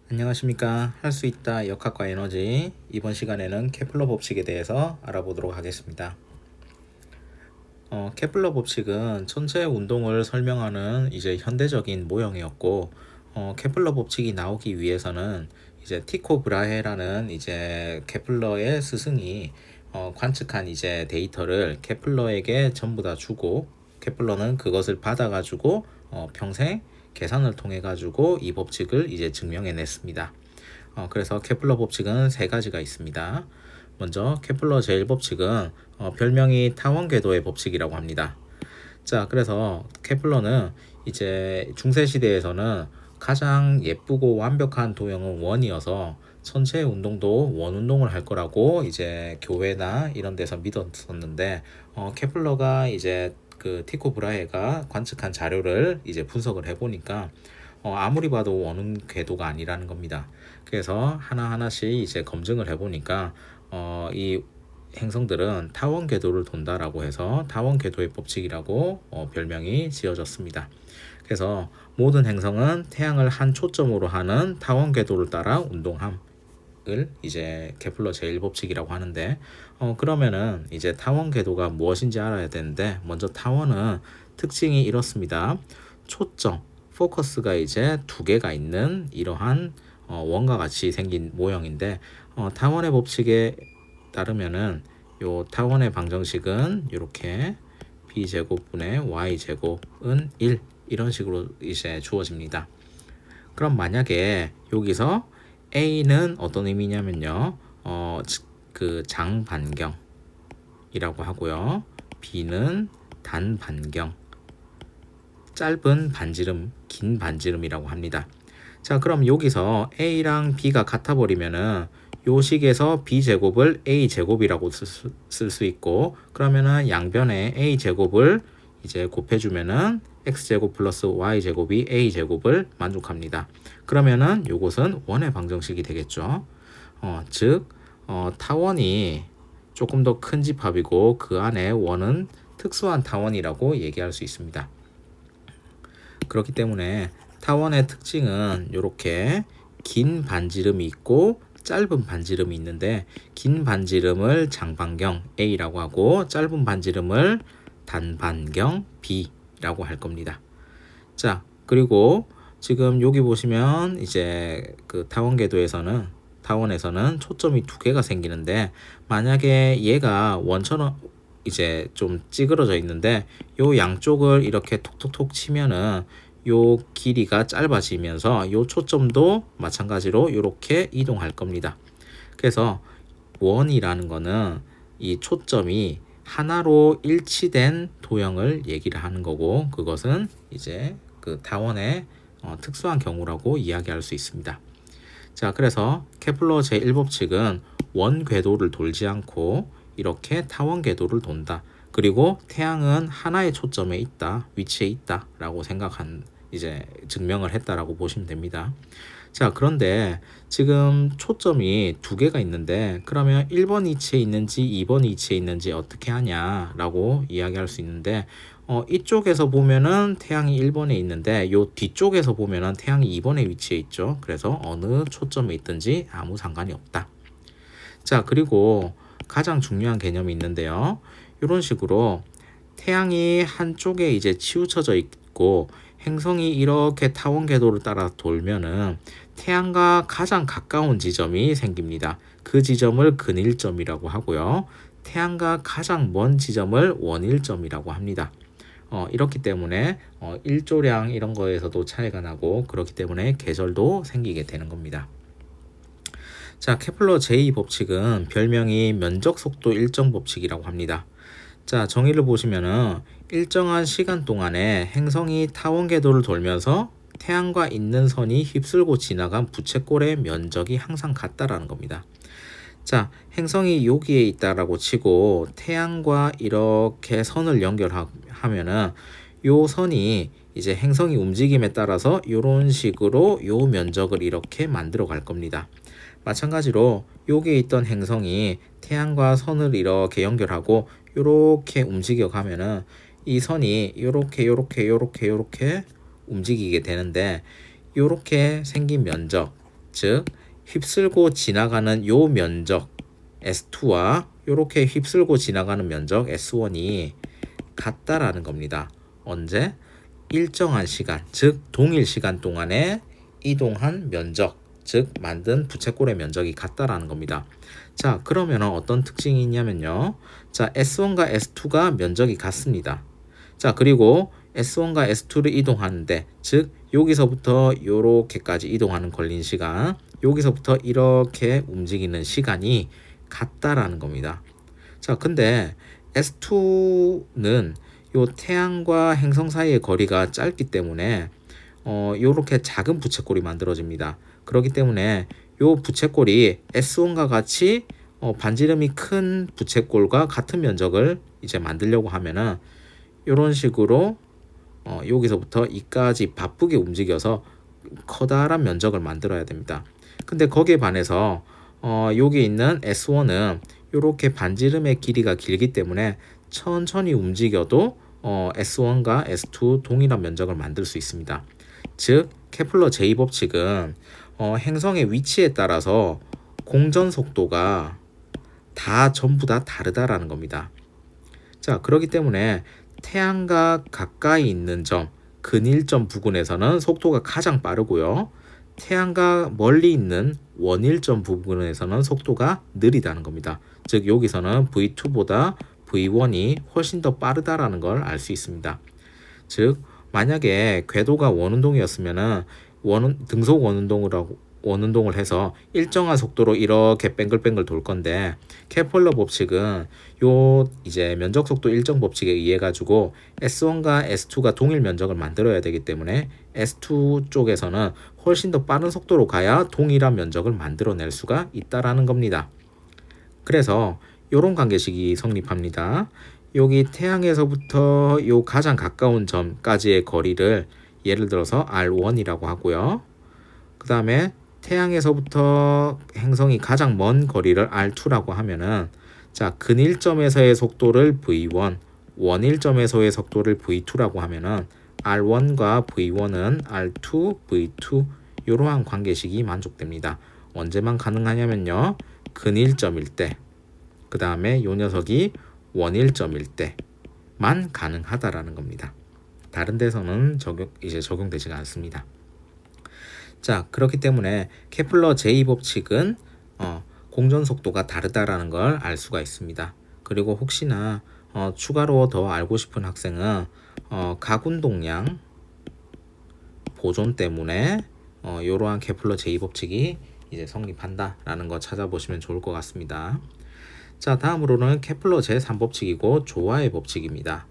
안녕하십니까. 할 수 있다 역학과 에너지. 이번 시간에는 케플러 법칙에 대해서 알아보도록 하겠습니다. 케플러 법칙은 천체 운동을 설명하는 이제 현대적인 모형이었고, 케플러 법칙이 나오기 위해서는 이제 티코 브라헤라는 이제 케플러의 스승이 관측한 이제 데이터를 케플러에게 전부 다 주고, 케플러는 그것을 받아가지고 평생 계산을 통해 가지고 이 법칙을 이제 증명해냈습니다. 그래서 케플러 법칙은 세 가지가 있습니다. 먼저 케플러 제1법칙은 별명이 타원 궤도의 법칙이라고 합니다. 자, 그래서 케플러는 이제 중세 시대에서는 가장 예쁘고 완벽한 도형은 원이어서 천체 운동도 원 운동을 할 거라고 이제 교회나 이런 데서 믿었었는데, 케플러가 이제 그 티코 브라헤가 관측한 자료를 이제 분석을 해보니까 아무리 봐도 원운 궤도가 아니라는 겁니다. 그래서 하나하나씩 이제 검증을 해보니까 이 행성들은 타원 궤도를 돈다라고 해서 타원 궤도의 법칙이라고 별명이 지어졌습니다. 그래서 모든 행성은 태양을 한 초점으로 하는 타원 궤도를 따라 운동함을 이제 케플러 제1법칙이라고 하는데, 그러면은 이제 타원 궤도가 무엇인지 알아야 되는데, 먼저 타원은 특징이 이렇습니다. 초점, 포커스가 이제 두 개가 있는 이러한 원과 같이 생긴 모형인데, 타원의 법칙에 따르면은 요 타원의 방정식은 이렇게 b제곱분의 y제곱은 1 이런 식으로 이제 주어집니다. 그럼 만약에 여기서 a는 어떤 의미냐면요, 그 장반경이라고 하고요, b는 단반경, 짧은 반지름, 긴 반지름이라고 합니다. 자, 그럼 여기서 a랑 b가 같아 버리면은 요 식에서 b제곱을 a제곱이라고 쓸 수 있고, 그러면은 양변에 a제곱을 이제 곱해주면은 x제곱 플러스 y제곱이 a제곱을 만족합니다. 그러면은 요것은 원의 방정식이 되겠죠. 즉 타원이 조금 더 큰 집합이고 그 안에 원은 특수한 타원이라고 얘기할 수 있습니다. 그렇기 때문에 타원의 특징은 이렇게 긴 반지름이 있고 짧은 반지름이 있는데, 긴 반지름을 장반경 A라고 하고 짧은 반지름을 단반경 B라고 할 겁니다. 자, 그리고 지금 여기 보시면 이제 그 타원 궤도에서는 타원에서는 초점이 두 개가 생기는데, 만약에 얘가 원처럼 이제 좀 찌그러져 있는데 요 양쪽을 이렇게 톡톡톡 치면은 요 길이가 짧아지면서 요 초점도 마찬가지로 이렇게 이동할 겁니다. 그래서 원이라는 거는 이 초점이 하나로 일치된 도형을 얘기를 하는 거고, 그것은 이제 그 타원의 특수한 경우라고 이야기할 수 있습니다. 자, 그래서 케플러 제1법칙은 원 궤도를 돌지 않고 이렇게 타원 궤도를 돈다. 그리고 태양은 하나의 초점에 있다, 위치에 있다 라고 생각한 이제 증명을 했다라고 보시면 됩니다. 자, 그런데 지금 초점이 두 개가 있는데, 그러면 1번 위치에 있는지 2번 위치에 있는지 어떻게 하냐라고 이야기할 수 있는데, 이쪽에서 보면은 태양이 1번에 있는데 요 뒤쪽에서 보면은 태양이 2번에 위치해 있죠. 그래서 어느 초점에 있든지 아무 상관이 없다. 자, 그리고 가장 중요한 개념이 있는데요, 이런 식으로 태양이 한쪽에 이제 치우쳐져 있고 행성이 이렇게 타원 궤도를 따라 돌면은 태양과 가장 가까운 지점이 생깁니다. 그 지점을 근일점이라고 하고요, 태양과 가장 먼 지점을 원일점이라고 합니다. 이렇기 때문에 일조량 이런 거에서도 차이가 나고, 그렇기 때문에 계절도 생기게 되는 겁니다. 자, 케플러 제2 법칙은 별명이 면적 속도 일정 법칙이라고 합니다. 자, 정의를 보시면은 일정한 시간 동안에 행성이 타원 궤도를 돌면서 태양과 있는 선이 휩쓸고 지나간 부채꼴의 면적이 항상 같다라는 겁니다. 자, 행성이 여기에 있다라고 치고 태양과 이렇게 선을 연결하면은 요 선이 이제 행성이 움직임에 따라서 이런 식으로 요 면적을 이렇게 만들어 갈 겁니다. 마찬가지로 여기에 있던 행성이 태양과 선을 이렇게 연결하고 이렇게 움직여 가면은 이 선이 이렇게 움직이게 되는데, 이렇게 생긴 면적, 즉 휩쓸고 지나가는 요 면적 S2와 요렇게 휩쓸고 지나가는 면적 S1이 같다라는 겁니다. 언제? 일정한 시간, 즉 동일 시간 동안에 이동한 면적, 즉 만든 부채꼴의 면적이 같다라는 겁니다. 자, 그러면 어떤 특징이 있냐면요. 자, S1과 S2가 면적이 같습니다. 자, 그리고 S1과 S2를 이동하는데, 즉 여기서부터 요렇게까지 이동하는 걸린 시간, 여기서부터 이렇게 움직이는 시간이 같다라는 겁니다. 자, 근데 S2는 요 태양과 행성 사이의 거리가 짧기 때문에 요렇게 작은 부채꼴이 만들어집니다. 그렇기 때문에 요 부채꼴이 S1과 같이 반지름이 큰 부채꼴과 같은 면적을 이제 만들려고 하면은 요런 식으로 여기서부터 이까지 바쁘게 움직여서 커다란 면적을 만들어야 됩니다. 근데 거기에 반해서 여기 있는 S1은 이렇게 반지름의 길이가 길기 때문에 천천히 움직여도 S1과 S2 동일한 면적을 만들 수 있습니다. 즉 케플러 제2법칙은 행성의 위치에 따라서 공전 속도가 다 전부 다 다르다라는 겁니다. 자, 그렇기 때문에 태양과 가까이 있는 점, 근일점 부근에서는 속도가 가장 빠르고요. 태양과 멀리 있는 원일점 부분에서는 속도가 느리다는 겁니다. 즉 여기서는 V2보다 V1이 훨씬 더 빠르다라는 걸 알 수 있습니다. 즉 만약에 궤도가 원운동이었으면은 등속 원운동을 해서 일정한 속도로 이렇게 뱅글뱅글 돌 건데, 케플러 법칙은 요 이제 면적 속도 일정 법칙에 의해 가지고 S1과 S2가 동일 면적을 만들어야 되기 때문에 S2 쪽에서는 훨씬 더 빠른 속도로 가야 동일한 면적을 만들어낼 수가 있다라는 겁니다. 그래서 요런 관계식이 성립합니다. 여기 태양에서부터 요 가장 가까운 점까지의 거리를 예를 들어서 R1이라고 하고요. 그 다음에 태양에서부터 행성이 가장 먼 거리를 R2라고 하면은, 자, 근일점에서의 속도를 V1, 원일점에서의 속도를 V2라고 하면은 R1과 V1은 R2, V2 이러한 관계식이 만족됩니다. 언제만 가능하냐면요. 근일점일 때, 그 다음에 요 녀석이 원일점일 때만 가능하다라는 겁니다. 다른 데서는 적용되지가 않습니다. 자, 그렇기 때문에 케플러 제2법칙은 공전 속도가 다르다라는 걸 알 수가 있습니다. 그리고 혹시나 추가로 더 알고 싶은 학생은 각운동량 보존 때문에 이러한 케플러 제2법칙이 이제 성립한다라는 거 찾아보시면 좋을 것 같습니다. 자, 다음으로는 케플러 제3법칙이고 조화의 법칙입니다.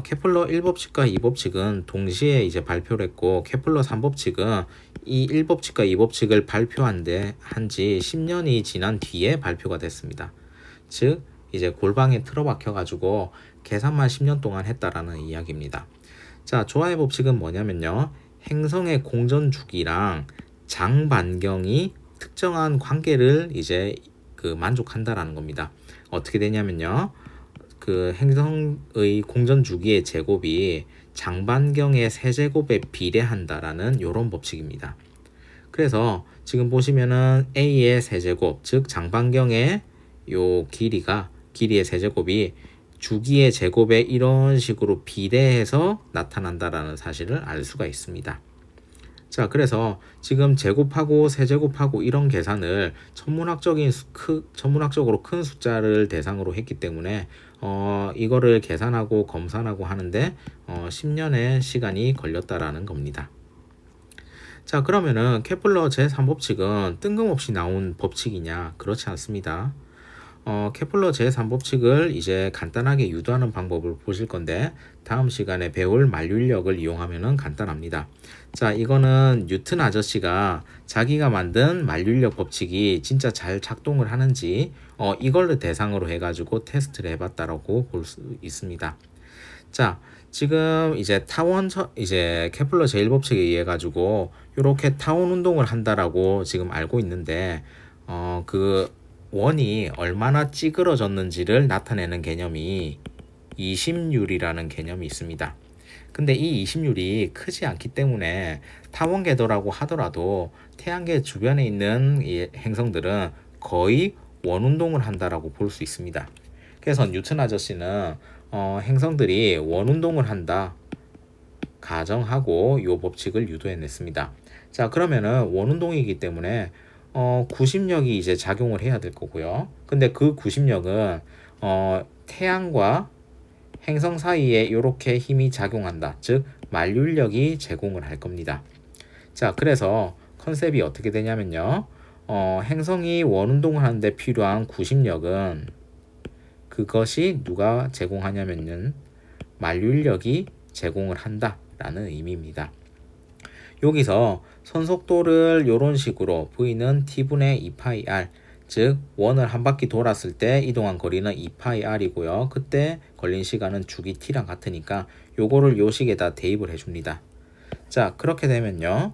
케플러 1법칙과 2법칙은 동시에 이제 발표를 했고, 케플러 3법칙은 이 1법칙과 2법칙을 발표한 지 10년이 지난 뒤에 발표가 됐습니다. 즉 이제 골방에 틀어박혀 가지고 계산만 10년 동안 했다라는 이야기입니다. 자, 조화의 법칙은 뭐냐면요. 행성의 공전 주기랑 장 반경이 특정한 관계를 이제 만족한다라는 겁니다. 어떻게 되냐면요. 그 행성의 공전 주기의 제곱이 장반경의 세제곱에 비례한다라는 이런 법칙입니다. 그래서 지금 보시면은 A의 세제곱, 즉 장반경의 요 길이의 세제곱이 주기의 제곱에 이런 식으로 비례해서 나타난다라는 사실을 알 수가 있습니다. 자, 그래서 지금 제곱하고 세제곱하고 이런 계산을 천문학적으로 큰 숫자를 대상으로 했기 때문에 이거를 계산하고 검산하고 하는데 10년의 시간이 걸렸다라는 겁니다. 자, 그러면은 케플러 제3법칙은 뜬금없이 나온 법칙이냐? 그렇지 않습니다. 케플러 제3법칙을 이제 간단하게 유도하는 방법을 보실 건데, 다음 시간에 배울 만류인력을 이용하면 간단합니다. 자, 이거는 뉴턴 아저씨가 자기가 만든 만류인력 법칙이 진짜 잘 작동을 하는지 이걸 대상으로 해가지고 테스트를 해봤다라고 볼 수 있습니다. 자, 지금 이제 케플러 제1법칙에 의해 가지고 이렇게 타원 운동을 한다라고 지금 알고 있는데, 그 원이 얼마나 찌그러졌는지를 나타내는 개념이 이심률이라는 개념이 있습니다. 근데 이 이심률이 크지 않기 때문에 타원 궤도라고 하더라도 태양계 주변에 있는 이 행성들은 거의 원운동을 한다라고 볼 수 있습니다. 그래서 뉴턴 아저씨는 행성들이 원운동을 한다 가정하고 이 법칙을 유도해냈습니다. 자, 그러면은 원운동이기 때문에 구심력이 이제 작용을 해야 될 거고요. 근데 그 구심력은 태양과 행성 사이에 이렇게 힘이 작용한다. 즉 만륜력이 제공을 할 겁니다. 자, 그래서 컨셉이 어떻게 되냐면요. 행성이 원운동을 하는데 필요한 구심력은 그것이 누가 제공하냐면은 만륜력이 제공을 한다라는 의미입니다. 여기서 선속도를 이런 식으로 V는 T분의 2파이 즉 원을 한 바퀴 돌았을 때 이동한 거리는 2파이이고요. 그때 걸린 시간은 주기 T랑 같으니까 요거를 요 식에다 대입을 해줍니다. 자, 그렇게 되면요.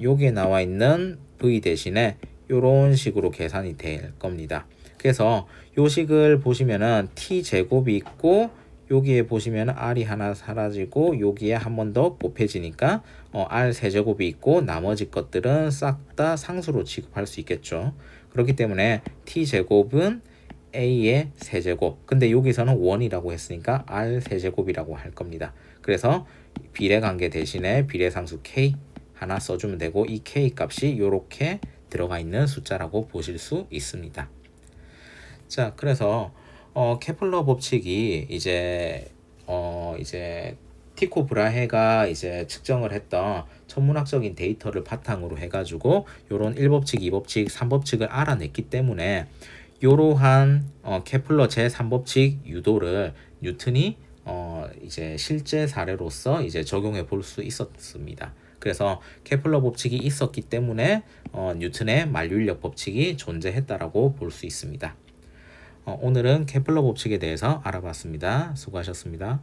여기에 나와 있는 V 대신에 이런 식으로 계산이 될 겁니다. 그래서 요 식을 보시면은 T제곱이 있고 여기에 보시면 R이 하나 사라지고 여기에 한 번 더 곱해지니까 R 세제곱이 있고 나머지 것들은 싹 다 상수로 취급할 수 있겠죠. 그렇기 때문에 T제곱은 A의 세제곱, 근데 여기서는 원이라고 했으니까 R 세제곱이라고 할 겁니다. 그래서 비례관계 대신에 비례상수 K 하나 써주면 되고 이 K 값이 이렇게 들어가 있는 숫자라고 보실 수 있습니다. 자, 그래서 케플러 법칙이 이제 티코 브라헤가 이제 측정을 했던 천문학적인 데이터를 바탕으로 해가지고 요런 1법칙, 2법칙, 3법칙을 알아냈기 때문에 이러한 케플러 제3법칙 유도를 뉴턴이 이제 실제 사례로서 이제 적용해 볼 수 있었습니다. 그래서 케플러 법칙이 있었기 때문에 뉴턴의 만륜력 법칙이 존재했다라고 볼 수 있습니다. 오늘은 케플러 법칙에 대해서 알아봤습니다. 수고하셨습니다.